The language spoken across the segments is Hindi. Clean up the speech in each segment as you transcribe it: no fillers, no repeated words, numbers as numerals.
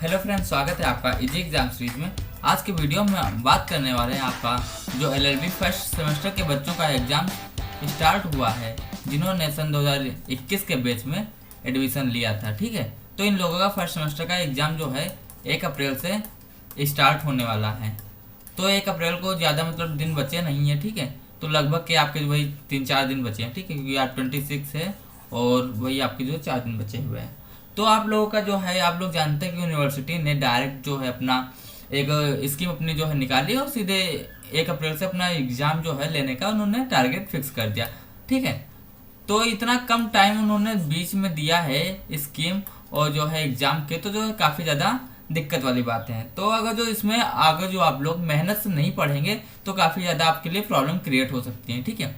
हेलो फ्रेंड्स, स्वागत है आपका इजी एग्जाम सीरीज में। आज के वीडियो में हम बात करने वाले हैं आपका जो एलएलबी फर्स्ट सेमेस्टर के बच्चों का एग्ज़ाम स्टार्ट हुआ है, जिन्होंने सन 2021 के बैच में एडमिशन लिया था। ठीक है, तो इन लोगों का फर्स्ट सेमेस्टर का एग्ज़ाम जो है 1 अप्रैल से स्टार्ट होने वाला है। तो 1 अप्रैल को ज़्यादा मतलब दिन बचे नहीं है। ठीक है, तो लगभग के आपके वही 3-4 दिन बचे हैं। ठीक है, क्योंकि आज 26 है और वही आपके जो 4 दिन बचे हुए हैं। तो आप लोगों का जो है, आप लोग जानते हैं कि यूनिवर्सिटी ने डायरेक्ट जो है अपना एक स्कीम अपनी जो है निकाली और सीधे 1 अप्रैल से अपना एग्ज़ाम जो है लेने का उन्होंने टारगेट फिक्स कर दिया। ठीक है, तो इतना कम टाइम उन्होंने बीच में दिया है स्कीम और जो है एग्ज़ाम के, तो जो है काफ़ी ज़्यादा दिक्कत वाली बात है। तो अगर जो इसमें आगे जो आप लोग मेहनत से नहीं पढ़ेंगे तो काफ़ी ज़्यादा आपके लिए प्रॉब्लम क्रिएट हो सकती है। ठीक है,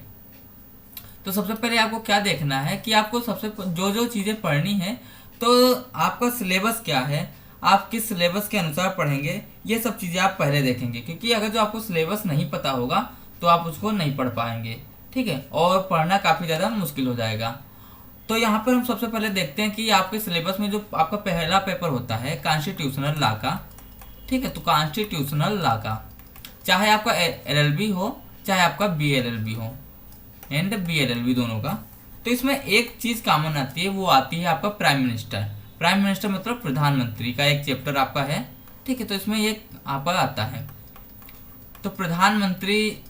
तो सबसे पहले आपको क्या देखना है कि आपको सबसे जो चीज़ें पढ़नी है, तो आपका सिलेबस क्या है, आप किस सिलेबस के अनुसार पढ़ेंगे, ये सब चीज़ें आप पहले देखेंगे। क्योंकि अगर जो आपको सिलेबस नहीं पता होगा तो आप उसको नहीं पढ़ पाएंगे। ठीक है, और पढ़ना काफ़ी ज़्यादा मुश्किल हो जाएगा। तो यहाँ पर हम सबसे पहले देखते हैं कि आपके सिलेबस में जो आपका पहला पेपर होता है कॉन्स्टिट्यूशनल लॉ का। ठीक है, तो कॉन्स्टिट्यूशनल लॉ का चाहे आपका एलएलबी हो चाहे आपका बीएलएलबी हो एंड बीएलएलबी दोनों का, तो इसमें एक चीज़ कॉमन आती है, वो आती है आपका प्राइम मिनिस्टर। प्राइम मिनिस्टर मतलब प्रधानमंत्री का एक चैप्टर आपका है। ठीक है, तो इसमें ये आपका आता है। तो प्रधानमंत्री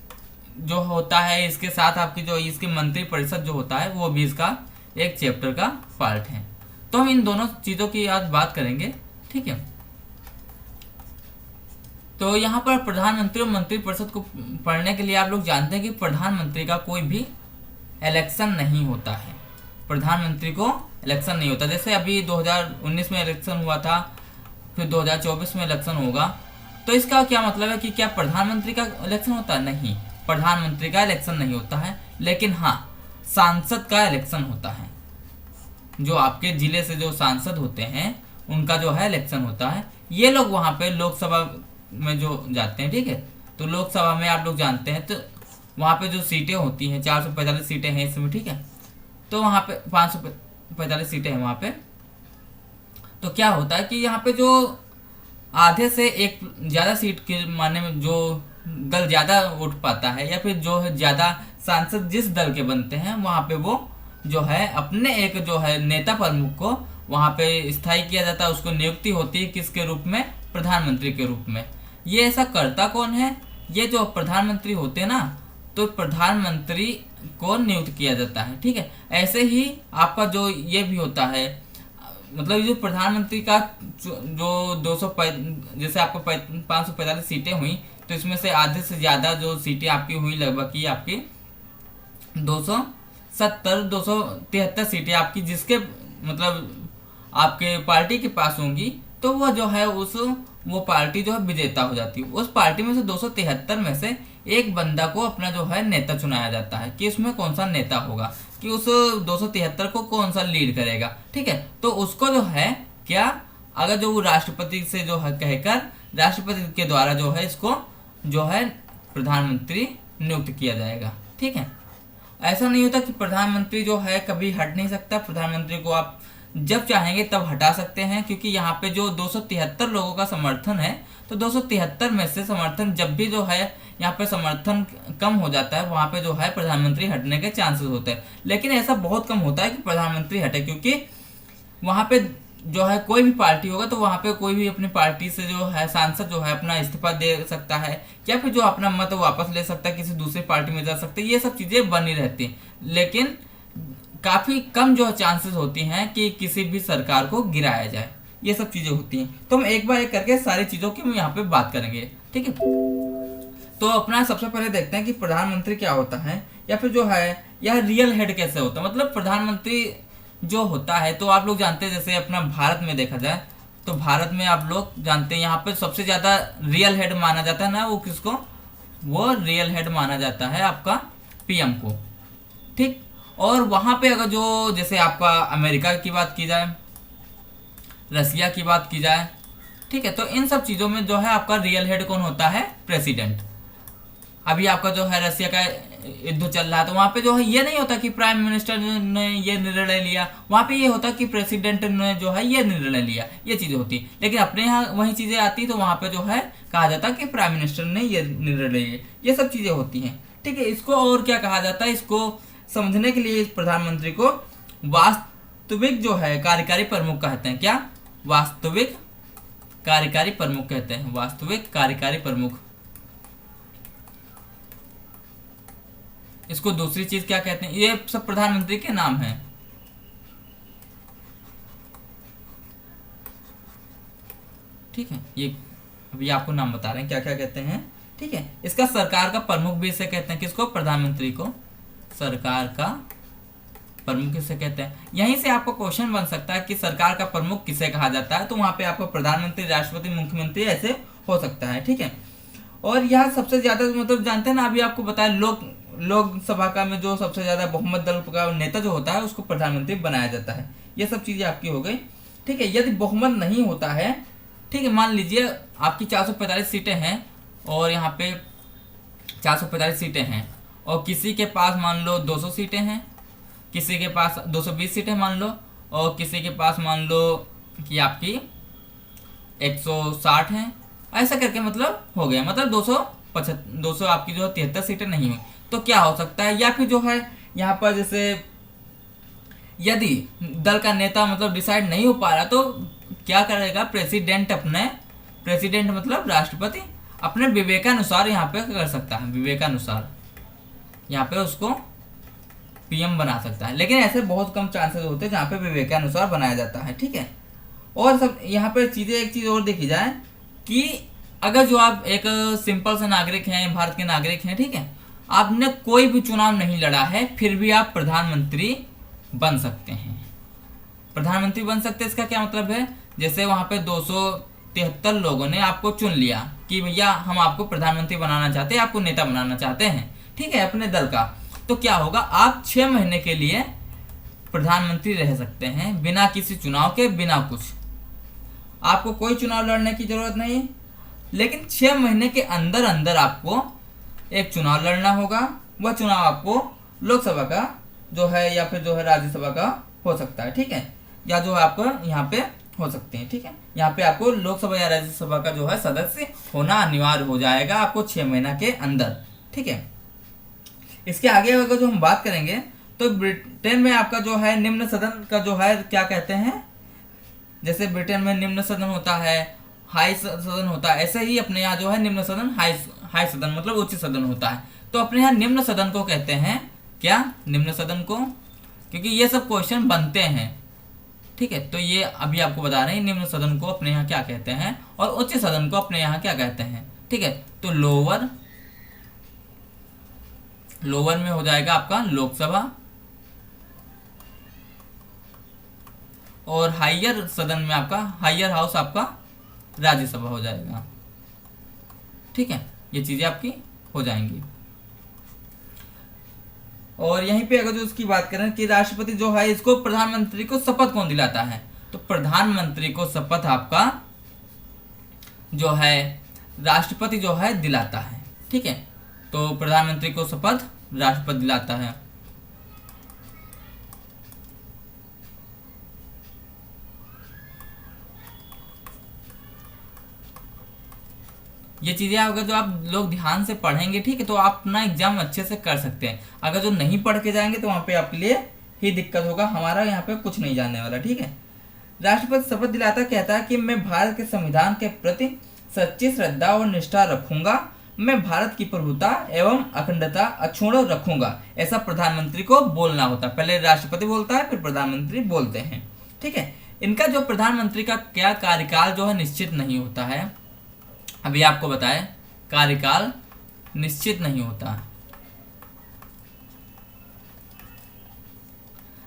जो होता है, इसके साथ आपकी जो इसकी मंत्री परिषद जो होता है वो भी इसका एक चैप्टर का पार्ट है। तो हम इन दोनों चीज़ों की आज बात करेंगे। ठीक है, तो यहाँ पर प्रधानमंत्री और मंत्री परिषद को पढ़ने के लिए आप लोग जानते हैं कि प्रधानमंत्री का कोई भी इलेक्शन नहीं होता है। प्रधानमंत्री को इलेक्शन नहीं होता। जैसे अभी 2019 में इलेक्शन हुआ था, फिर 2024 में इलेक्शन होगा, तो इसका क्या मतलब है कि क्या प्रधानमंत्री का इलेक्शन होता है? नहीं, प्रधानमंत्री का इलेक्शन नहीं होता है। लेकिन हाँ, सांसद का इलेक्शन होता है। जो आपके जिले से जो सांसद होते हैं उनका जो है इलेक्शन होता है। ये लोग वहाँ पे लोकसभा में जो जाते हैं। ठीक है, तो लोकसभा में आप लोग जानते हैं, तो वहाँ पे जो सीटें होती हैं 445 सीटें हैं इसमें। ठीक है, तो वहाँ पे 545 सीटें हैं वहाँ पे। तो क्या होता है कि यहाँ पे जो आधे से एक ज़्यादा सीट के माने में जो दल ज़्यादा वोट पाता है, या फिर जो है ज़्यादा सांसद जिस दल के बनते हैं, वहाँ पे वो जो है अपने एक जो है नेता प्रमुख को वहाँ पे स्थायी किया जाता है। उसको नियुक्ति होती है किसके रूप में? प्रधानमंत्री के रूप में। ये ऐसा करता कौन है? ये जो प्रधानमंत्री होते हैं ना, तो प्रधानमंत्री को नियुक्त किया जाता है। ठीक है, ऐसे ही आपका जो ये भी होता है, मतलब जो प्रधानमंत्री का जो 200 जैसे आपको 545 सीटें हुई, तो इसमें से आधे से ज़्यादा जो सीटें आपकी हुई लगभग की आपकी 273 सीटें आपकी जिसके मतलब आपके पार्टी के पास होंगी, तो वह जो है वो पार्टी जो है विजेता हो जाती है। उस पार्टी में से 273 में से एक बंदा को अपना जो है नेता चुनाया जाता है कि उसमें कौन सा नेता होगा, कि उस 273 को कौन सा लीड करेगा। ठीक है, तो उसको जो है क्या, अगर जो वो राष्ट्रपति से जो है कहकर राष्ट्रपति के द्वारा जो है इसको जो है प्रधानमंत्री नियुक्त किया जाएगा। ठीक है, ऐसा नहीं होता कि प्रधानमंत्री जो है कभी हट नहीं सकता। प्रधानमंत्री को आप जब चाहेंगे तब हटा सकते हैं, क्योंकि यहाँ पे जो 273 लोगों का समर्थन है, तो 273 में से समर्थन जब भी जो है यहाँ पे समर्थन कम हो जाता है, वहाँ पे जो है प्रधानमंत्री हटने के चांसेस होते हैं। लेकिन ऐसा बहुत कम होता है कि प्रधानमंत्री हटे, क्योंकि वहाँ पे जो है कोई भी पार्टी होगा तो वहाँ पे कोई भी अपनी पार्टी से जो है सांसद जो है अपना इस्तीफा दे सकता है, या फिर जो अपना मत वापस ले सकता है, किसी दूसरी पार्टी में जा सकता है। ये सब चीज़ें बनी रहती हैं, लेकिन काफ़ी कम जो चांसेस होती हैं कि किसी भी सरकार को गिराया जाए। ये सब चीज़ें होती हैं। तो हम एक बार एक करके सारी चीज़ों की हम यहाँ पे बात करेंगे। ठीक है, तो अपना सबसे पहले देखते हैं कि प्रधानमंत्री क्या होता है, या फिर जो है यह रियल हेड कैसे होता है। मतलब प्रधानमंत्री जो होता है, तो आप लोग जानते हैं, जैसे अपना भारत में देखा जाए तो भारत में आप लोग जानते हैं यहाँ पे सबसे ज़्यादा रियल हेड माना जाता है ना, वो किसको? वो रियल हेड माना जाता है आपका पीएम को। ठीक, और वहाँ पे अगर जो जैसे आपका अमेरिका की बात की जाए, रसिया की बात की जाए, ठीक है, तो इन सब चीज़ों में जो है आपका रियल हेड कौन होता है? प्रेसिडेंट। अभी आपका जो है रसिया का युद्ध चल रहा है, तो वहां पे जो है ये नहीं होता कि प्राइम मिनिस्टर ने ये निर्णय लिया, वहां पे ये होता कि प्रेसिडेंट ने जो है ये निर्णय लिया, ये चीजें होती। लेकिन अपने यहाँ वही चीजें आती तो वहां पे जो है कहा जाता कि प्राइम मिनिस्टर ने ये निर्णय लिया, ये सब चीजें होती हैं। ठीक है, इसको और क्या कहा जाता है, इसको समझने के लिए इस प्रधानमंत्री को वास्तविक जो है कार्यकारी प्रमुख कहते हैं। क्या? वास्तविक कार्यकारी प्रमुख कहते हैं, वास्तविक कार्यकारी प्रमुख। इसको दूसरी चीज क्या कहते हैं, ये सब प्रधानमंत्री के नाम हैं। ठीक है, ये अभी आपको नाम बता रहे हैं क्या क्या कहते हैं। ठीक है, इसका सरकार का प्रमुख भी इसे कहते हैं, किसको? प्रधानमंत्री को सरकार का प्रमुख किसे कहते हैं। यहीं से आपको क्वेश्चन बन सकता है कि सरकार का प्रमुख किसे कहा जाता है, तो वहां पे आपको प्रधानमंत्री, राष्ट्रपति, मुख्यमंत्री ऐसे हो सकता है। ठीक है, और यह सबसे ज्यादा मतलब जानते हैं ना, अभी आपको बताया लोकसभा का में जो सबसे ज्यादा बहुमत दल का नेता जो होता है उसको प्रधानमंत्री बनाया जाता है। ये सब चीजें आपकी हो गई। ठीक है, यदि बहुमत नहीं होता है, ठीक है, मान लीजिए आपकी 445 सीटें हैं और यहाँ पे 445 सीटें हैं और किसी के पास मान लो 200 सीटें हैं, किसी के पास 220 सीटें मान लो, और किसी के पास मान लो कि आपकी 160 हैं, ऐसा करके मतलब हो गया, मतलब 200 आपकी जो 73 सीटें नहीं हुई। तो क्या हो सकता है, या फिर जो है यहाँ पर जैसे यदि दल का नेता मतलब डिसाइड नहीं हो पा रहा तो क्या करेगा प्रेसिडेंट मतलब राष्ट्रपति अपने विवेकानुसार यहाँ पे कर सकता है, विवेकानुसार यहाँ पे उसको पीएम बना सकता है। लेकिन ऐसे बहुत कम चांसेस होते हैं जहाँ पे विवेकानुसार बनाया जाता है। ठीक है, और सब यहाँ पे चीजें, एक चीज और देखी जाए कि अगर जो आप एक सिंपल से नागरिक हैं, भारत के नागरिक हैं, ठीक है, आपने कोई भी चुनाव नहीं लड़ा है, फिर भी आप प्रधानमंत्री बन सकते हैं। प्रधानमंत्री बन सकते हैं, इसका क्या मतलब है, जैसे वहां पे 273 लोगों ने आपको चुन लिया कि भैया हम आपको प्रधानमंत्री बनाना चाहते हैं, आपको नेता बनाना चाहते हैं, ठीक है, अपने दल का, तो क्या होगा, आप 6 महीने के लिए प्रधानमंत्री रह सकते हैं बिना किसी चुनाव के, बिना कुछ, आपको कोई चुनाव लड़ने की जरूरत नहीं। लेकिन 6 महीने के अंदर अंदर आपको एक चुनाव लड़ना होगा। वह चुनाव आपको लोकसभा का जो है या फिर जो है राज्यसभा का हो सकता है। ठीक है, या जो है आपको यहाँ पे हो सकते हैं। ठीक है, यहाँ पे आपको लोकसभा या राज्यसभा का जो है सदस्य होना अनिवार्य हो जाएगा आपको 6 महीना के अंदर। ठीक है, इसके आगे अगर जो हम बात करेंगे तो ब्रिटेन में आपका जो है निम्न सदन का जो है क्या कहते हैं, जैसे ब्रिटेन में निम्न सदन होता है, हाई सदन होता है, ऐसे ही अपने यहाँ जो है निम्न सदन, हाई सदन मतलब उच्च सदन होता है। तो अपने यहाँ निम्न सदन को कहते हैं क्या, निम्न सदन को, क्योंकि ये सब क्वेश्चन बनते हैं। ठीक है, तो ये अभी आपको बता रहे हैं निम्न सदन को अपने यहाँ क्या कहते हैं और उच्च सदन को अपने यहाँ क्या कहते हैं। ठीक है, तो लोअर में हो जाएगा आपका लोकसभा और हायर सदन में आपका, हायर हाउस आपका राज्यसभा हो जाएगा। ठीक है, ये चीजें आपकी हो जाएंगी। और यहीं पे अगर जो उसकी बात करें कि राष्ट्रपति जो है इसको प्रधानमंत्री को शपथ कौन दिलाता है, तो प्रधानमंत्री को शपथ आपका जो है राष्ट्रपति जो है दिलाता है। ठीक है, तो प्रधानमंत्री को शपथ राष्ट्रपति दिलाता है। ये चीजें अगर जो आप लोग ध्यान से पढ़ेंगे, ठीक है, तो आप अपना एग्जाम अच्छे से कर सकते हैं। अगर जो नहीं पढ़ के जाएंगे तो वहां पे आपके लिए ही दिक्कत होगा, हमारा यहाँ पे कुछ नहीं जानने वाला। ठीक है, राष्ट्रपति शपथ दिलाता कहता है कि मैं भारत के संविधान के प्रति सच्ची श्रद्धा और निष्ठा रखूंगा, मैं भारत की प्रभुता एवं अखंडता अक्षुण्ण रखूंगा, ऐसा प्रधानमंत्री को बोलना होता है। पहले राष्ट्रपति बोलता है, फिर प्रधानमंत्री बोलते हैं। ठीक है, इनका जो प्रधानमंत्री का क्या कार्यकाल जो है निश्चित नहीं होता है, अभी आपको बताएं, कार्यकाल निश्चित नहीं होता।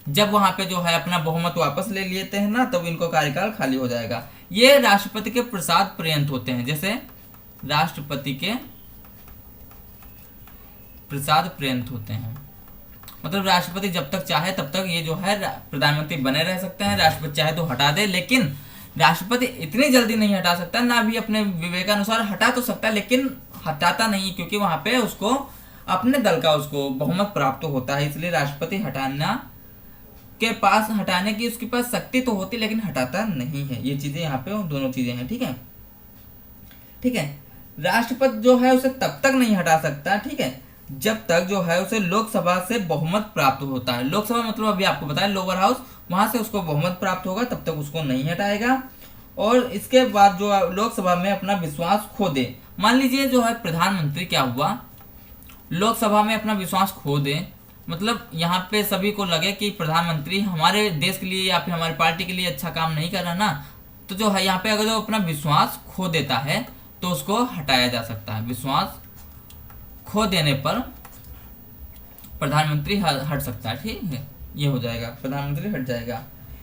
जब वहां पे जो है अपना बहुमत वापस ले लेते हैं ना, तब इनको कार्यकाल खाली हो जाएगा। ये राष्ट्रपति के प्रसाद पर्यंत होते हैं, जैसे राष्ट्रपति के प्रसाद पर्यंत होते हैं, मतलब राष्ट्रपति जब तक चाहे तब तक ये जो है प्रधानमंत्री बने रह सकते हैं। राष्ट्रपति चाहे तो हटा दे, लेकिन राष्ट्रपति इतनी जल्दी नहीं हटा सकता, ना भी अपने विवेकानुसार हटा तो सकता है, लेकिन हटाता नहीं, क्योंकि वहां पे उसको अपने दल का उसको बहुमत प्राप्त होता है, इसलिए राष्ट्रपति हटाने की उसके पास शक्ति तो होती लेकिन हटाता नहीं है। ये चीजें यहाँ पे दोनों चीजें हैं, ठीक है। ठीक है, राष्ट्रपति जो है उसे तब तक नहीं हटा सकता, ठीक है, जब तक जो है उसे लोकसभा से बहुमत प्राप्त होता है। लोकसभा मतलब अभी आपको बताया लोअर हाउस, वहां से उसको बहुमत प्राप्त होगा, तब तक उसको नहीं हटाएगा। और इसके बाद जो लोकसभा में अपना विश्वास खो दे, मान लीजिए जो है प्रधानमंत्री क्या हुआ, लोकसभा में अपना विश्वास खो दे, मतलब यहाँ पे सभी को लगे कि प्रधानमंत्री हमारे देश के लिए या फिर हमारी पार्टी के लिए अच्छा काम नहीं कर रहा ना, तो जो है यहाँ पे अगर जो अपना विश्वास खो देता है तो उसको हटाया जा सकता है। विश्वास खो देने पर प्रधानमंत्री हट सकता है, ठीक है, ये हो जाएगा, प्रधानमंत्री हट जाएगा।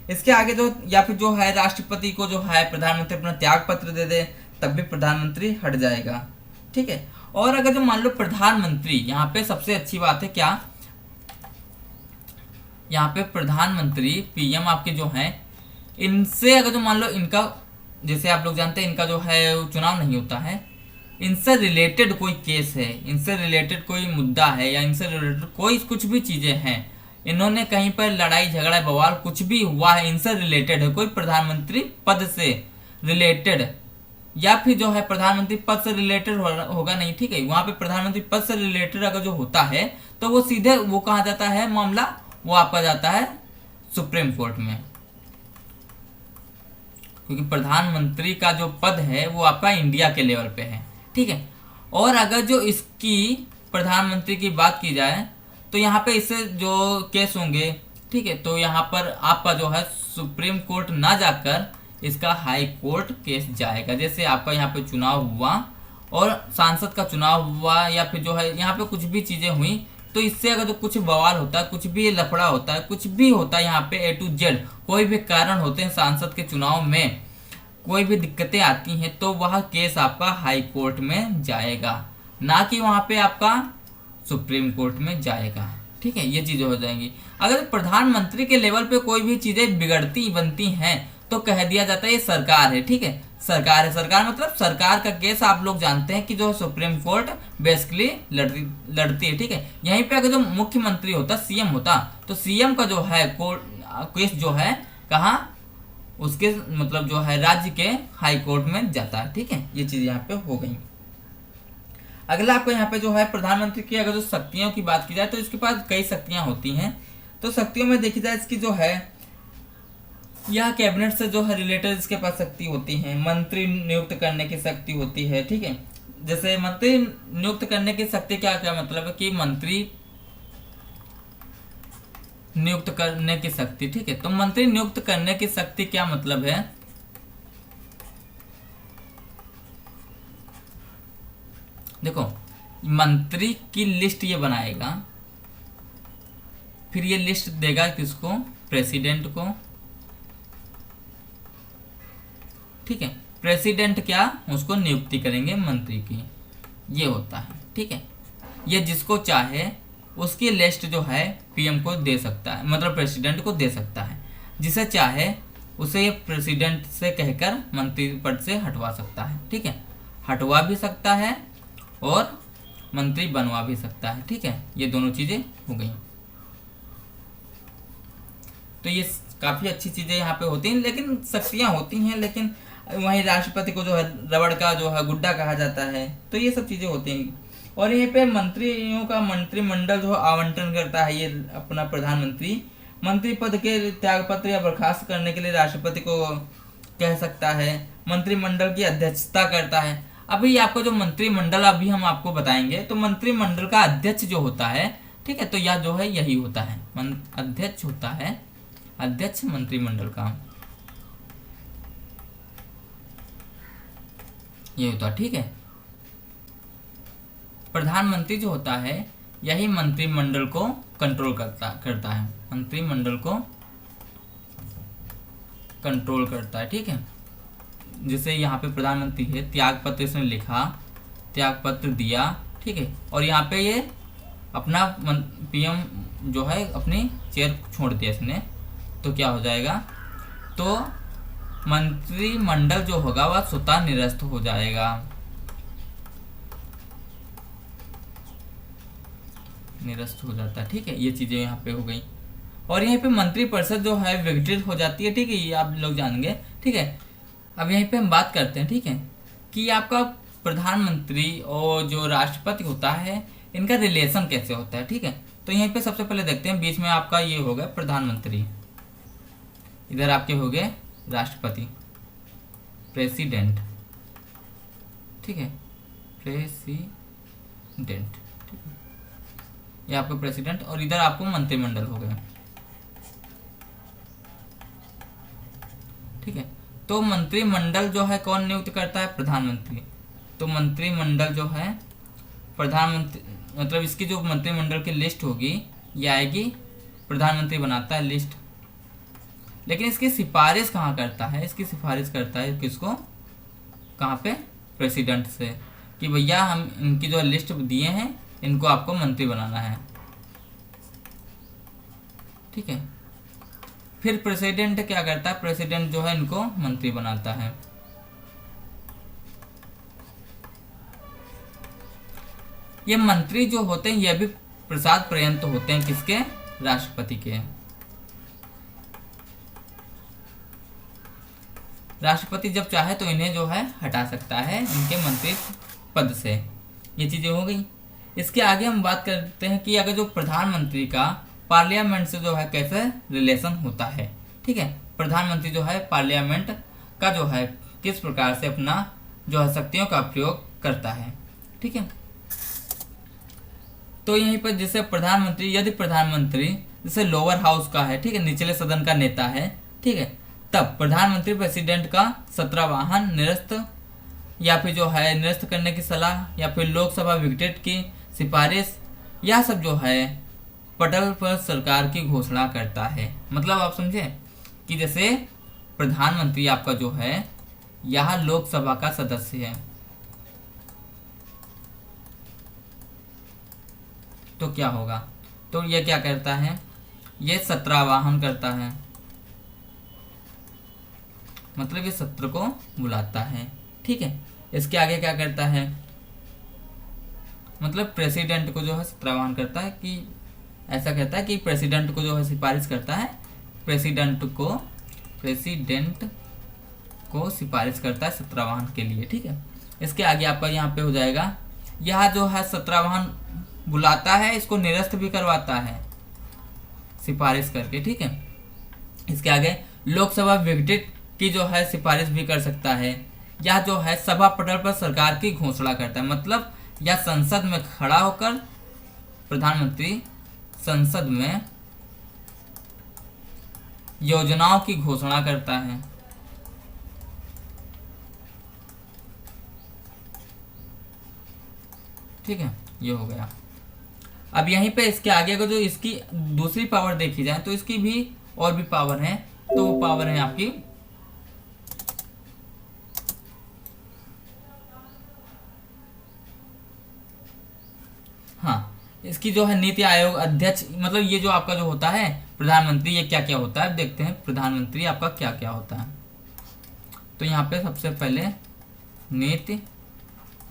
इसके आगे जो या फिर जो है राष्ट्रपति को जो है प्रधानमंत्री अपना त्याग पत्र दे दे, तब भी प्रधानमंत्री हट जाएगा, ठीक है। और अगर जो मान लो प्रधानमंत्री, यहाँ पे सबसे अच्छी बात है क्या, यहाँ पे प्रधानमंत्री पीएम आपके जो हैं, इनसे अगर जो मान लो इनका, जैसे आप लोग जानते हैं इनका जो है चुनाव नहीं होता है, इनसे रिलेटेड कोई केस है, इनसे रिलेटेड कोई मुद्दा है या इनसे रिलेटेड कोई कुछ भी चीजें हैं, इन्होंने कहीं पर लड़ाई झगड़ा बवाल कुछ भी हुआ है, इनसे रिलेटेड है, कोई प्रधानमंत्री पद से रिलेटेड या फिर जो है प्रधानमंत्री पद से रिलेटेड होगा नहीं, ठीक है, वहां पे प्रधानमंत्री पद से रिलेटेड अगर जो होता है तो वो सीधे वो कहा जाता है मामला, वो आपका जाता है सुप्रीम कोर्ट में, क्योंकि प्रधानमंत्री का जो पद है वो आपका इंडिया के लेवल पे है, ठीक है। और अगर जो इसकी प्रधानमंत्री की बात की जाए तो यहाँ पे इससे जो केस होंगे, ठीक है, तो यहाँ पर आपका जो है सुप्रीम कोर्ट ना जाकर इसका हाई कोर्ट केस जाएगा। जैसे आपका यहाँ पे चुनाव हुआ और सांसद का चुनाव हुआ या फिर जो है यहाँ पे कुछ भी चीजें हुई, तो इससे अगर जो कुछ बवाल होता है, कुछ भी लफड़ा होता है, कुछ भी होता है यहाँ पे A to Z, कोई भी कारण होते हैं सांसद के चुनाव में, कोई भी दिक्कतें आती हैं, तो वह केस आपका हाई कोर्ट में जाएगा, ना कि वहां पे आपका सुप्रीम कोर्ट में जाएगा, ठीक है, ये चीजें हो जाएंगी। अगर प्रधानमंत्री के लेवल पे कोई भी चीजें बिगड़ती बनती हैं तो कह दिया जाता है ये सरकार है, ठीक है, सरकार है। सरकार मतलब सरकार का केस आप लोग जानते हैं कि जो सुप्रीम कोर्ट बेसिकली लड़ती है, ठीक है। यहीं पे अगर जो मुख्यमंत्री होता, सीएम होता, तो सीएम का जो है कोर्ट केस जो है कहाँ, उसके मतलब जो है राज्य के हाई कोर्ट में जाता है, ठीक है, ये चीज यहाँ पे हो गई। अगला आपको यहाँ पे जो है प्रधानमंत्री की अगर जो शक्तियों की बात की जाए तो इसके पास कई शक्तियां होती हैं। तो शक्तियों में देखी जाए इसकी जो है यह कैबिनेट से जो है रिलेटेड इसके पास शक्ति होती है, मंत्री नियुक्त करने की शक्ति होती है, ठीक है। जैसे मंत्री नियुक्त करने की शक्ति क्या क्या मतलब है कि मंत्री नियुक्त करने की शक्ति, ठीक है। तो मंत्री नियुक्त करने की शक्ति क्या मतलब है, देखो मंत्री की लिस्ट ये बनाएगा, फिर ये लिस्ट देगा किसको, प्रेसिडेंट को, ठीक है। प्रेसिडेंट क्या उसको नियुक्ति करेंगे मंत्री की, ये होता है, ठीक है। ये जिसको चाहे उसकी लिस्ट जो है पीएम को दे सकता है, मतलब प्रेसिडेंट को दे सकता है, जिसे चाहे उसे प्रेसिडेंट से कहकर मंत्री पद से हटवा सकता है, ठीक है, हटवा भी सकता है और मंत्री बनवा भी सकता है, ठीक है। ये दोनों चीजें हो गई। तो ये काफी अच्छी चीजें यहाँ पे होती हैं, लेकिन शक्तियां होती हैं, लेकिन वहीं राष्ट्रपति को जो है रबड़ का जो है गुड्डा कहा जाता है, तो ये सब चीजें होती हैं। और यहाँ पे मंत्रियों का मंत्रिमंडल जो आवंटन करता है, ये अपना प्रधानमंत्री मंत्री पद के त्यागपत्र या बर्खास्त करने के लिए राष्ट्रपति को कह सकता है, मंत्रिमंडल की अध्यक्षता करता है। अभी आपको जो मंत्रिमंडल अभी हम आपको बताएंगे, तो मंत्रिमंडल का अध्यक्ष जो होता है, ठीक है, तो यह जो है यही होता है, अध्यक्ष होता है, अध्यक्ष मंत्रिमंडल का ये होता है, ठीक है। प्रधानमंत्री जो होता है यही मंत्रिमंडल को कंट्रोल करता है, मंत्रिमंडल को कंट्रोल करता है, ठीक है। जैसे यहाँ पे प्रधानमंत्री है, त्याग पत्र इसने लिखा, त्याग पत्र दिया, ठीक है, और यहाँ पे ये अपना पीएम जो है अपनी चेयर छोड़ दिया इसने, तो क्या हो जाएगा, तो मंत्रिमंडल जो होगा वह स्वतः निरस्त हो जाएगा, निरस्त हो जाता है। ठीक है, ये चीज़ें यहाँ पे हो गई। और यहाँ पे मंत्रिपरिषद जो है विघटित हो जाती है। ठीक है, ये आप लोग जानेंगे। ठीक है, अब यहीं पे हम बात करते हैं। ठीक है, कि आपका प्रधानमंत्री और जो राष्ट्रपति होता है इनका रिलेशन कैसे होता है। ठीक है, तो यहीं पे सबसे पहले देखते हैं, बीच में आपका ये हो गया प्रधानमंत्री, इधर आपके हो गए राष्ट्रपति, प्रेसिडेंट। ठीक है, प्रेसिडेंट। ठीक है, ये आपका प्रेसिडेंट, और इधर आपको मंत्रिमंडल हो गया। ठीक है, तो मंत्रिमंडल जो है कौन नियुक्त करता है? प्रधानमंत्री। तो मंत्रिमंडल जो है प्रधानमंत्री, मतलब इसकी जो मंत्रिमंडल की लिस्ट होगी ये आएगी, प्रधानमंत्री बनाता है लिस्ट। लेकिन इसकी सिफारिश कहाँ करता है? इसकी सिफारिश करता है किसको? कहाँ पे? प्रेसिडेंट से, कि भैया हम इनकी जो लिस्ट दिए हैं इनको आपको मंत्री बनाना है। ठीक है, फिर प्रेसिडेंट क्या करता है? प्रेसिडेंट जो है इनको मंत्री बनाता है। ये मंत्री जो होते हैं ये भी प्रसाद पर्यंत होते हैं, किसके? राष्ट्रपति के। राष्ट्रपति जब चाहे तो इन्हें जो है हटा सकता है इनके मंत्री पद से। ये चीजें हो गई। इसके आगे हम बात करते हैं कि अगर जो प्रधानमंत्री का पार्लियामेंट से जो है कैसे रिलेशन होता है। ठीक है, प्रधानमंत्री जो है पार्लियामेंट का जो है किस प्रकार से अपना जो है शक्तियों का प्रयोग करता है। ठीक है, तो यहीं पर जैसे प्रधानमंत्री, यदि प्रधानमंत्री जैसे लोअर हाउस का है, ठीक है, निचले सदन का नेता है, ठीक है, तब प्रधानमंत्री प्रेसिडेंट का 17 वाहन निरस्त या फिर जो है निरस्त करने की सलाह या फिर लोकसभा विघटित की सिफारिश, यह सब जो है पटल पर सरकार की घोषणा करता है। मतलब आप समझे कि जैसे प्रधानमंत्री आपका जो है यह लोकसभा का सदस्य है, तो क्या होगा? तो ये क्या करता है? ये 17 वाहन करता है, मतलब ये सत्र को बुलाता है। ठीक है, इसके आगे क्या करता है? मतलब प्रेसिडेंट को जो है 17 वाहन करता है, कि ऐसा कहता है कि प्रेसिडेंट को जो है सिफारिश करता है, प्रेसिडेंट को सिफारिश करता है 17 वाहन के लिए। ठीक है, इसके आगे आपका यहाँ पे हो जाएगा, यह जो है 17 वाहन बुलाता है, इसको निरस्त भी करवाता है सिफारिश करके। ठीक है, इसके आगे लोकसभा विघटित की जो है सिफारिश भी कर सकता है, या जो है सभा पटल पर सरकार की घोषणा करता है। मतलब या संसद में खड़ा होकर प्रधानमंत्री संसद में योजनाओं की घोषणा करता है। ठीक है, ये हो गया। अब यहीं पे इसके आगे को जो इसकी दूसरी पावर देखी जाए तो इसकी भी और भी पावर है, तो वो पावर है आपकी हाँ, इसकी जो है नीति आयोग अध्यक्ष। मतलब ये जो आपका जो होता है प्रधानमंत्री, ये क्या क्या होता है देखते हैं, प्रधानमंत्री आपका क्या क्या होता है। तो यहाँ पे सबसे पहले नीति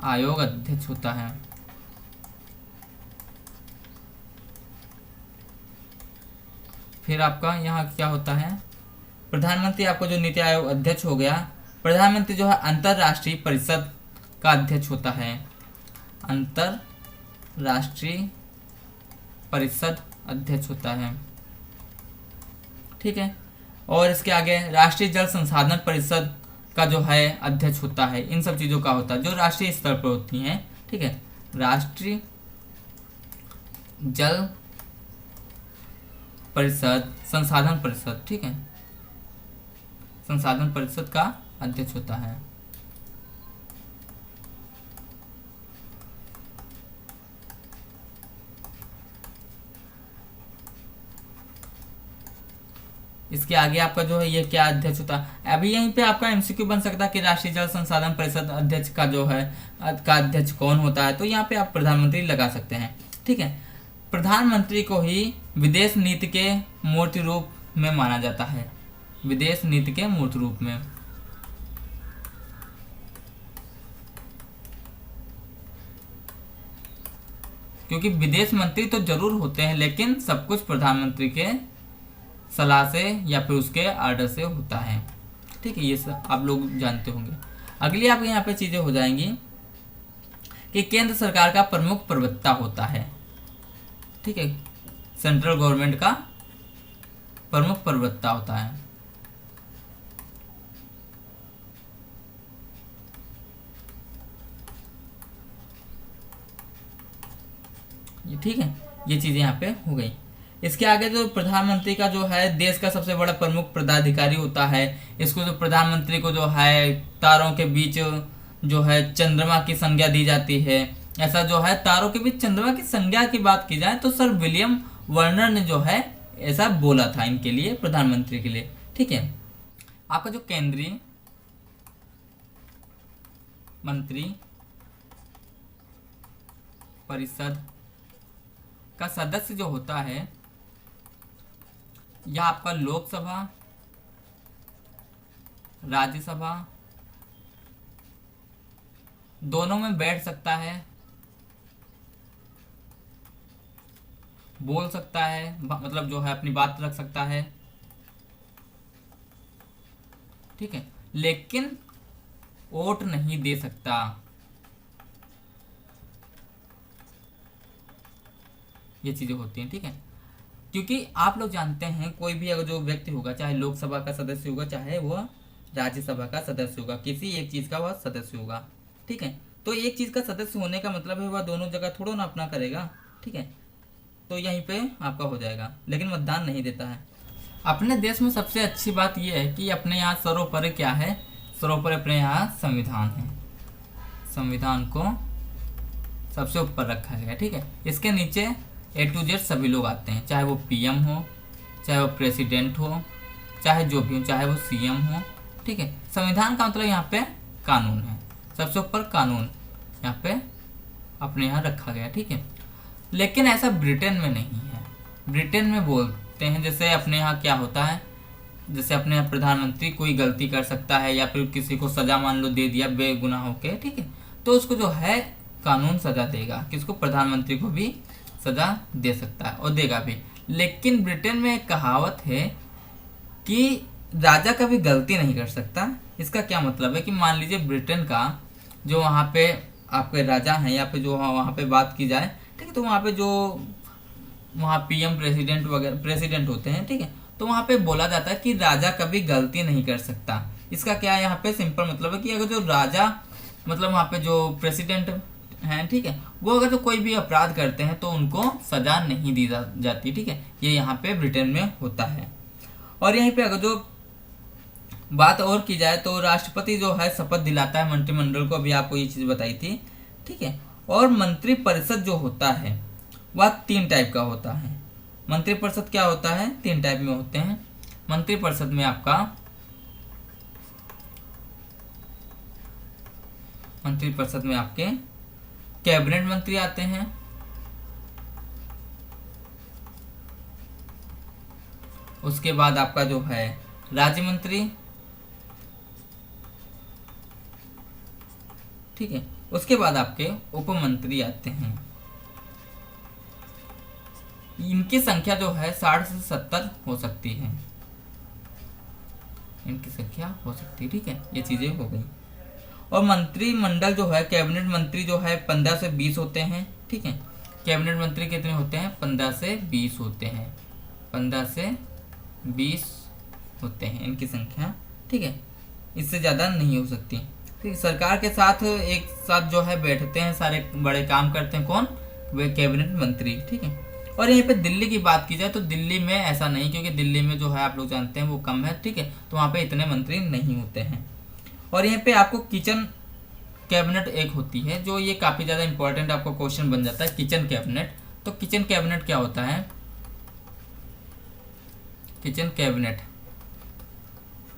आयोग अध्यक्ष होता है, फिर आपका यहाँ क्या होता है, प्रधानमंत्री आपको जो नीति आयोग अध्यक्ष हो गया। प्रधानमंत्री जो है अंतरराष्ट्रीय परिषद का अध्यक्ष होता है, अंतरराष्ट्रीय परिषद अध्यक्ष होता है। ठीक है, और इसके आगे राष्ट्रीय जल संसाधन परिषद का जो है अध्यक्ष होता है। इन सब चीज़ों का होता है जो राष्ट्रीय स्तर पर होती हैं। ठीक है, राष्ट्रीय जल परिषद, संसाधन परिषद, ठीक है, संसाधन परिषद का अध्यक्ष होता है। इसके आगे आपका जो है ये क्या अध्यक्ष होता है। अभी यहीं पे आपका एमसीक्यू बन सकता है कि राष्ट्रीय जल संसाधन परिषद अध्यक्ष का जो है का अध्यक्ष कौन होता है, तो यहाँ पे आप प्रधानमंत्री लगा सकते हैं। ठीक है, प्रधानमंत्री को ही विदेश नीति के मूर्त रूप में माना जाता है, विदेश नीति के मूर्त रूप में। क्योंकि विदेश मंत्री तो जरूर होते हैं, लेकिन सब कुछ प्रधानमंत्री के सलाह से या फिर उसके आर्डर से होता है। ठीक है, ये सब आप लोग जानते होंगे। अगली आपके यहाँ पे चीज़ें हो जाएंगी कि केंद्र सरकार का प्रमुख प्रवक्ता होता है। ठीक है, सेंट्रल गवर्नमेंट का प्रमुख प्रवक्ता होता है। ये ठीक है, ये चीज़ें यहाँ पे हो गई। इसके आगे जो प्रधानमंत्री का जो है देश का सबसे बड़ा प्रमुख पदाधिकारी होता है। इसको जो प्रधानमंत्री को जो है तारों के बीच जो है चंद्रमा की संज्ञा दी जाती है। ऐसा जो है तारों के बीच चंद्रमा की संज्ञा की बात की जाए तो सर विलियम वर्नर ने जो है ऐसा बोला था इनके लिए, प्रधानमंत्री के लिए। ठीक है, आपका जो केंद्रीय मंत्री परिषद का सदस्य जो होता है यह आपका लोकसभा, राज्यसभा दोनों में बैठ सकता है, बोल सकता है, मतलब जो है अपनी बात रख सकता है। ठीक है, लेकिन वोट नहीं दे सकता। ये चीजें होती हैं। ठीक है, क्योंकि आप लोग जानते हैं कोई भी अगर जो व्यक्ति होगा, चाहे लोकसभा का सदस्य होगा, चाहे वह राज्यसभा का सदस्य होगा, किसी एक चीज का वह सदस्य होगा। ठीक है, तो एक चीज का सदस्य होने का मतलब है वह दोनों जगह थोड़ा ना अपना करेगा। ठीक है, तो यहीं पे आपका हो जाएगा, लेकिन मतदान नहीं देता है। अपने देश में सबसे अच्छी बात यह है कि अपने यहाँ सर्वोपरि क्या है, सर्वोपरि अपने यहाँ संविधान है। संविधान को सबसे ऊपर रखा गया। ठीक है, इसके नीचे A to Z सभी लोग आते हैं, चाहे वो PM हो, चाहे वो प्रेसिडेंट हो, चाहे जो भी हो, चाहे वो CM हो। ठीक है, संविधान का मतलब यहाँ पे कानून है, सबसे ऊपर कानून यहाँ पे अपने यहाँ रखा गया। ठीक है, लेकिन ऐसा ब्रिटेन में नहीं है। ब्रिटेन में बोलते हैं जैसे अपने यहाँ क्या होता है, जैसे अपने यहाँ प्रधानमंत्री कोई गलती कर सकता है या फिर किसी को सजा मान लो दे दिया बेगुनाह होके, ठीक है, तो उसको जो है कानून सजा देगा, किसको, प्रधानमंत्री को भी सजा दे सकता है और देगा भी। लेकिन ब्रिटेन में एक कहावत है कि राजा कभी गलती नहीं कर सकता। इसका क्या मतलब है कि मान लीजिए ब्रिटेन का जो वहाँ पे आपके राजा हैं या फिर जो वहाँ पे बात की जाए, ठीक है, तो वहाँ पे जो वहाँ PM प्रेसिडेंट वगैरह प्रेसिडेंट होते हैं, ठीक है, तो वहाँ पे बोला जाता है कि राजा कभी गलती नहीं कर सकता। इसका क्या है यहाँ पे सिंपल मतलब है कि अगर जो राजा मतलब वहाँ पे जो प्रेसिडेंट हैं, ठीक है, वो अगर जो कोई भी अपराध करते हैं तो उनको सजा नहीं दी जाती। ठीक है, ये यहाँ पे ब्रिटेन में होता है। और यहीं पे अगर जो बात और की जाए तो राष्ट्रपति जो है शपथ दिलाता है मंत्रिमंडल को, अभी आपको ये चीज बताई थी। ठीक है, और मंत्री परिषद जो होता है वह 3 टाइप का होता है। मंत्री परिषद क्या होता है, 3 टाइप में होते हैं। मंत्री परिषद में आपका मंत्री परिषद में आपके कैबिनेट मंत्री आते हैं, उसके बाद आपका जो है राज्य मंत्री, ठीक है, उसके बाद आपके उप मंत्री आते हैं। इनकी संख्या जो है 60 से 70 हो सकती है, इनकी संख्या हो सकती है। ठीक है, ये चीजें हो गई। और मंत्रिमंडल जो है कैबिनेट मंत्री जो है 15 से 20 होते हैं। ठीक है, कैबिनेट मंत्री कितने होते हैं, 15 से 20 होते हैं, 15 से 20 होते हैं इनकी संख्या। ठीक है, इससे ज़्यादा नहीं हो सकती। ठीक, सरकार के साथ एक साथ जो है बैठते हैं, सारे बड़े काम करते हैं, कौन, वे कैबिनेट मंत्री। ठीक है, और यहीं पे दिल्ली की बात की जाए तो दिल्ली में ऐसा नहीं, क्योंकि दिल्ली में जो है आप लोग जानते हैं वो कम है। ठीक है, तो वहाँ पे इतने मंत्री नहीं होते हैं। और यहाँ पे आपको किचन कैबिनेट एक होती है, जो ये काफ़ी ज़्यादा इंपॉर्टेंट आपको क्वेश्चन बन जाता है, किचन कैबिनेट। तो किचन कैबिनेट क्या होता है, किचन कैबिनेट,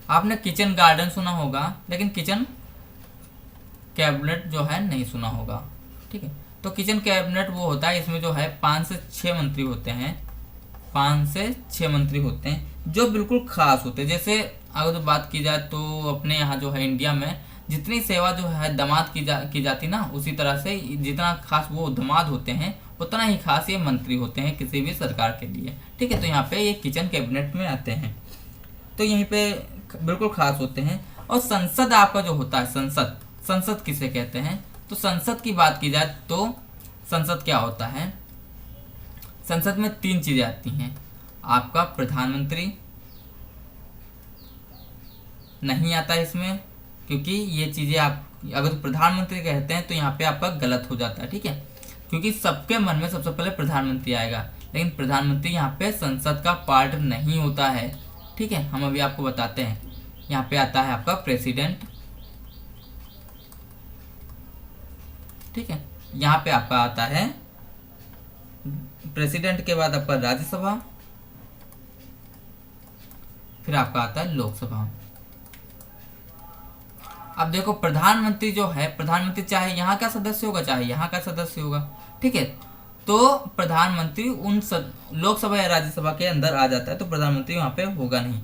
आपने किचन गार्डन सुना होगा लेकिन किचन कैबिनेट जो है नहीं सुना होगा। ठीक है, तो किचन कैबिनेट वो होता है, इसमें जो है 5 से 6 मंत्री होते हैं, 5 से 6 मंत्री होते हैं जो बिल्कुल खास होते हैं। जैसे अगर तो बात की जाए तो अपने यहाँ जो है इंडिया में जितनी सेवा जो है दामाद की जाती ना, उसी तरह से जितना खास वो दामाद होते हैं उतना ही खास ये मंत्री होते हैं किसी भी सरकार के लिए। ठीक है, तो यहाँ पे ये किचन कैबिनेट में आते हैं, तो यहीं पे बिल्कुल खास होते हैं। और संसद आपका जो होता है, संसद किसे कहते हैं, तो संसद की बात की जाए तो संसद क्या होता है, संसद में 3 चीजें आती हैं। आपका प्रधानमंत्री नहीं आता इसमें, क्योंकि ये चीजें आप अगर प्रधानमंत्री कहते हैं तो यहाँ पे आपका गलत हो जाता है। ठीक है, क्योंकि सबके मन में सबसे पहले प्रधानमंत्री आएगा, लेकिन प्रधानमंत्री यहाँ पे संसद का पार्ट नहीं होता है। ठीक है, हम अभी आपको बताते हैं। यहाँ पे आता है आपका प्रेसिडेंट। ठीक है, यहाँ पे आपका आता है प्रेसिडेंट के बाद आपका राज्यसभा, फिर आपका आता है लोकसभा। अब देखो प्रधानमंत्री जो है, प्रधानमंत्री चाहे यहाँ का सदस्य होगा चाहे यहाँ का सदस्य होगा। ठीक है, तो प्रधानमंत्री उन लोकसभा या राज्यसभा के अंदर आ जाता है, तो प्रधानमंत्री वहां पे होगा नहीं।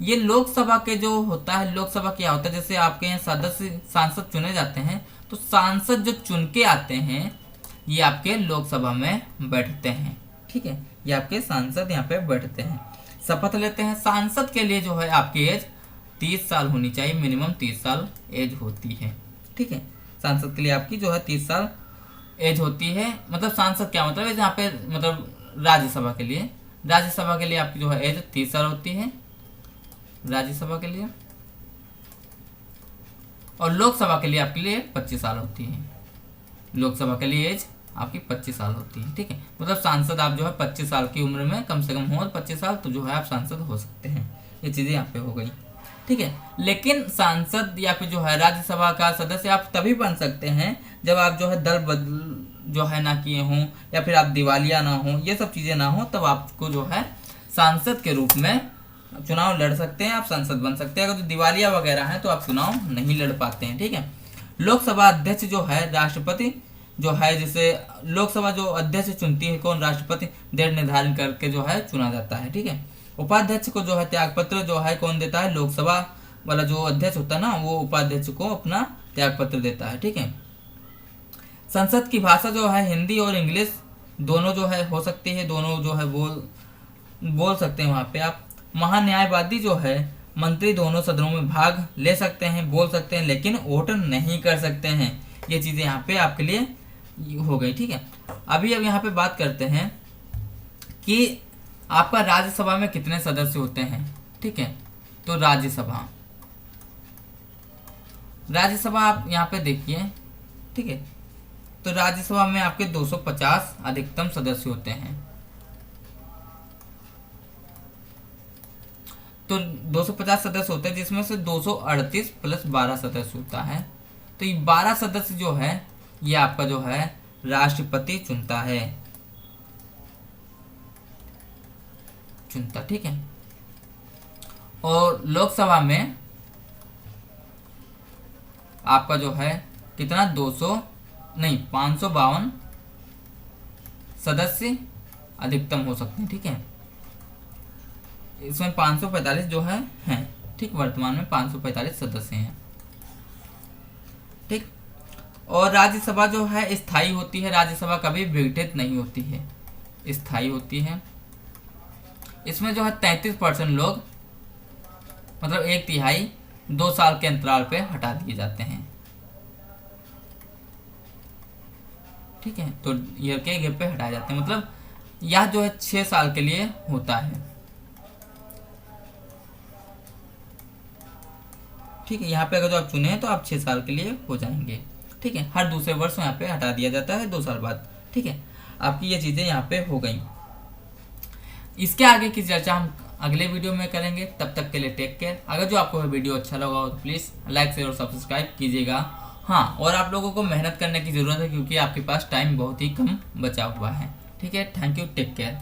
ये लोकसभा के जो होता है, लोकसभा क्या होता है, जैसे आपके यहाँ सदस्य सांसद चुने जाते हैं, तो सांसद जो चुन के आते हैं ये आपके लोकसभा में बैठते हैं। ठीक है, ये आपके सांसद यहाँ पे बैठते हैं, शपथ लेते हैं। सांसद के लिए जो है आपकी एज 30 साल होनी चाहिए, मिनिमम 30 साल एज होती है। ठीक है, सांसद के लिए आपकी जो है 30 साल एज होती है। मतलब सांसद क्या मतलब है, यहाँ पे मतलब राज्यसभा के लिए आपकी जो है एज 30 साल होती है राज्यसभा के लिए, और लोकसभा के लिए आपके लिए 25 साल होती है। लोकसभा के लिए एज आपकी 25 साल होती है। ठीक है, मतलब सांसद आप जो है 25 साल की उम्र में कम से कम हो, 25 साल तो जो है आप सांसद हो सकते हैं। ये चीजें यहाँ पे हो गई। ठीक है, लेकिन सांसद या फिर जो है राज्यसभा का सदस्य आप तभी बन सकते हैं जब आप जो है दल बदल जो है ना किए हों, या फिर आप दिवालिया ना हो, ये सब चीजें ना हो, तब आपको जो है सांसद के रूप में चुनाव लड़ सकते हैं, आप सांसद बन सकते हैं। अगर तो दिवालिया वगैरह है तो आप चुनाव नहीं लड़ पाते हैं। ठीक है, लोकसभा अध्यक्ष जो है राष्ट्रपति जो है, जिसे लोकसभा जो अध्यक्ष चुनती है कौन, राष्ट्रपति डेट निर्धारित करके जो है चुना जाता है। ठीक है, उपाध्यक्ष को जो है त्यागपत्र जो है कौन देता है, लोकसभा वाला जो अध्यक्ष होता है ना, वो उपाध्यक्ष को अपना त्यागपत्र देता है। ठीक है, संसद की भाषा जो है हिंदी और इंग्लिश दोनों जो है हो सकती है, दोनों जो है बोल सकते हैं वहाँ पे आप। महान्यायवादी जो है मंत्री दोनों सदनों में भाग ले सकते हैं, बोल सकते हैं, लेकिन वोट नहीं कर सकते हैं। ये चीजें यहाँ पे आपके लिए हो गई। ठीक है, अभी अब यहाँ पे बात करते हैं कि आपका राज्यसभा में कितने सदस्य होते हैं। ठीक है, तो राज्यसभा आप यहाँ पे देखिए। ठीक है, तो राज्यसभा में आपके 250 अधिकतम सदस्य होते हैं। तो 250 सदस्य होते हैं, जिसमें से 238 प्लस 12 सदस्य होता है। तो ये 12 सदस्य जो है ये आपका जो है राष्ट्रपति चुनता। ठीक है, और लोकसभा में आपका जो है कितना 552 सदस्य अधिकतम हो सकते हैं। ठीक है, इसमें 545 जो है हैं। ठीक, वर्तमान में 545 सदस्य हैं। ठीक, और राज्यसभा जो है स्थायी होती है, राज्यसभा कभी विघटित नहीं होती है, स्थायी होती है। इसमें जो है 33% लोग मतलब 1/3 2 साल के अंतराल पे हटा दिए जाते हैं। ठीक है, तो ईयर के गिर पे हटाए जाते हैं, मतलब यह जो है 6 साल के लिए होता है। ठीक है, यहाँ पे अगर जो आप चुने हैं तो आप 6 साल के लिए हो जाएंगे। ठीक है, हर दूसरे वर्ष यहाँ पे हटा दिया जाता है 2 साल बाद। ठीक है, आपकी ये चीजें यहाँ पे हो गई। इसके आगे की चर्चा हम अगले वीडियो में करेंगे। तब तक के लिए टेक केयर। अगर जो आपको वीडियो अच्छा लगा हो तो प्लीज़ लाइक शेयर और सब्सक्राइब कीजिएगा। हाँ, और आप लोगों को मेहनत करने की ज़रूरत है, क्योंकि आपके पास टाइम बहुत ही कम बचा हुआ है। ठीक है, थैंक यू, टेक केयर।